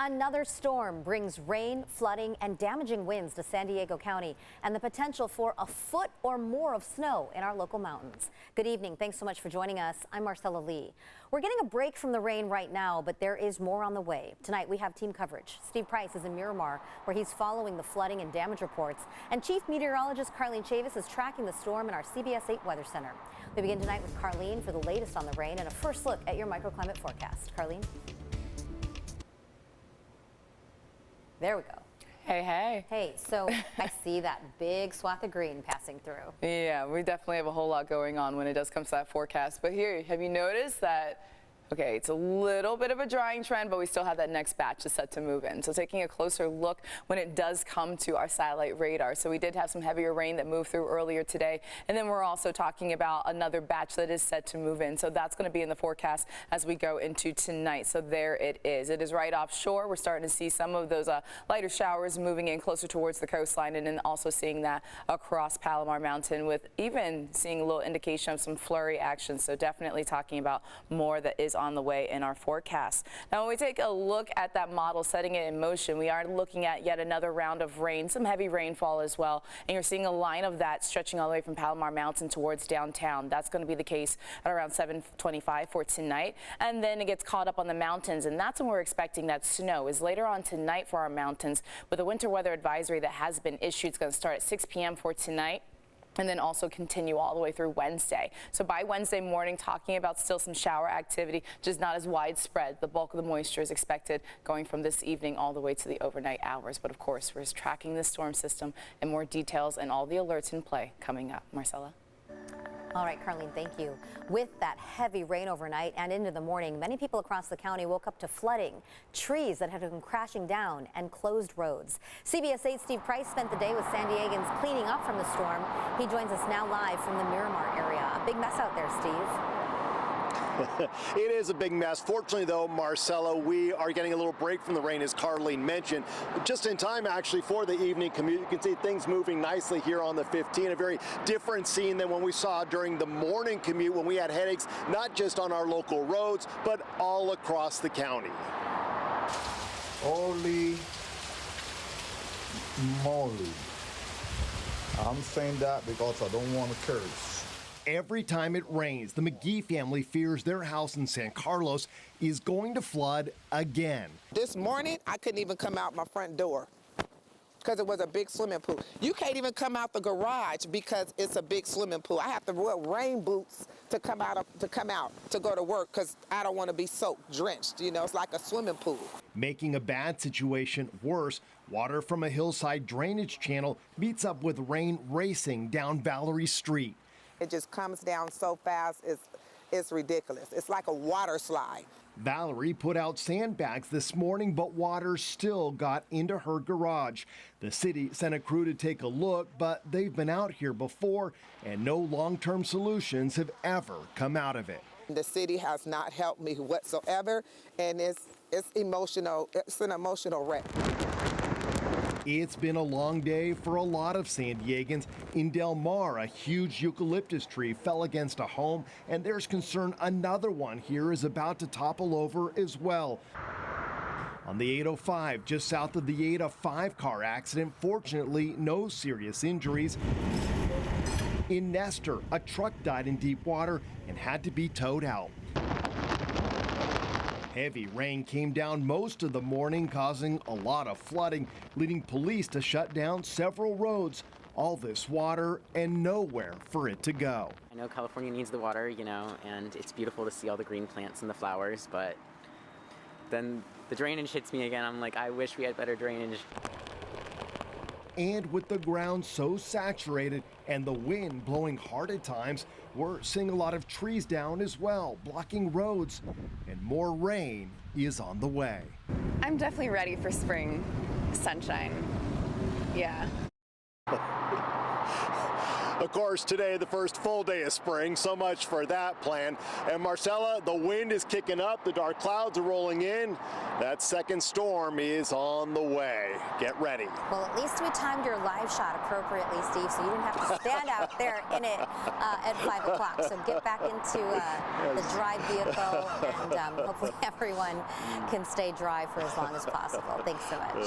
Another storm brings rain, flooding, and damaging winds to San Diego County and the potential for a foot or more of snow in our local mountains. Good evening. Thanks so much for joining us. I'm Marcella Lee. We're getting a break from the rain right now, but there is more on the way. Tonight we have team coverage. Steve Price is in Miramar, where he's following the flooding and damage reports, and Chief Meteorologist Carlene Chavis is tracking the storm in our CBS 8 Weather Center. We begin tonight with Carlene for the latest on the rain and a first look at your microclimate forecast. Carlene? There we go. Hey, hey. Hey, so I see that big swath of green passing through. Yeah, we definitely have a whole lot going on when it does come to that forecast. But here, have you noticed that, okay, it's a little bit of a drying trend, but we still have that next batch that's set to move in. So taking a closer look when it does come to our satellite radar. So we did have some heavier rain that moved through earlier today. And then we're also talking about another batch that is set to move in. So that's going to be in the forecast as we go into tonight. So there it is. It is right offshore. We're starting to see some of those lighter showers moving in closer towards the coastline, and then also seeing that across Palomar Mountain, with even seeing a little indication of some flurry action. So definitely talking about more that is on the way in our forecast. Now, when we take a look at that model, setting it in motion, we are looking at yet another round of rain, some heavy rainfall as well. And you're seeing a line of that stretching all the way from Palomar Mountain towards downtown. That's going to be the case at around 7:25 for tonight. And then it gets caught up on the mountains, and that's when we're expecting that snow is later on tonight for our mountains, with a winter weather advisory that has been issued. It's going to start at 6 p.m. for tonight, and then also continue all the way through Wednesday. So by Wednesday morning, talking about still some shower activity, just not as widespread. The bulk of the moisture is expected going from this evening all the way to the overnight hours. But of course, we're tracking the storm system and more details and all the alerts in play coming up. Marcella? All right, Carlene, thank you. With that heavy rain overnight and into the morning, many people across the county woke up to flooding, trees that had been crashing down, and closed roads. CBS 8 Steve Price spent the day with San Diegans cleaning up from the storm. He joins us now live from the Miramar area. A big mess out there, Steve. It is a big mess. Fortunately, though, Marcella, we are getting a little break from the rain, as Carlene mentioned. Just in time, actually, for the evening commute. You can see things moving nicely here on the 15. A very different scene than when we saw during the morning commute, when we had headaches, not just on our local roads, but all across the county. Holy moly. I'm saying that because I don't want to curse. Every time it rains, the McGee family fears their house in San Carlos is going to flood again. This morning, I couldn't even come out my front door because it was a big swimming pool. You can't even come out the garage because it's a big swimming pool. I have to wear rain boots to come out to go to work because I don't want to be soaked, drenched. You know, it's like a swimming pool. Making a bad situation worse, water from a hillside drainage channel meets up with rain racing down Valerie Street. It just comes down so fast, it's ridiculous. It's like a water slide. Valerie put out sandbags this morning, but water still got into her garage. The city sent a crew to take a look, but they've been out here before, and no long-term solutions have ever come out of it. The city has not helped me whatsoever, and it's emotional. It's an emotional wreck. It's been a long day for a lot of San Diegans. In Del Mar, a huge eucalyptus tree fell against a home, and there's concern another one here is about to topple over as well. On the 805, just south of the 8, a 5-car accident. Fortunately, no serious injuries. In Nestor, a truck died in deep water and had to be towed out. Heavy rain came down most of the morning, causing a lot of flooding, leading police to shut down several roads. All this water and nowhere for it to go. I know California needs the water, you know, and it's beautiful to see all the green plants and the flowers, but then the drainage hits me again. I'm like, I wish we had better drainage. And with the ground so saturated and the wind blowing hard at times, we're seeing a lot of trees down as well, blocking roads, and more rain is on the way. I'm definitely ready for spring sunshine. Yeah. Of course, today, the first full day of spring, so much for that plan. And Marcella, the wind is kicking up, the dark clouds are rolling in. That second storm is on the way. Get ready. Well, at least we timed your live shot appropriately, Steve, so you didn't have to stand out there in it at 5 o'clock. So get back into the dry vehicle, and hopefully everyone can stay dry for as long as possible. Thanks so much.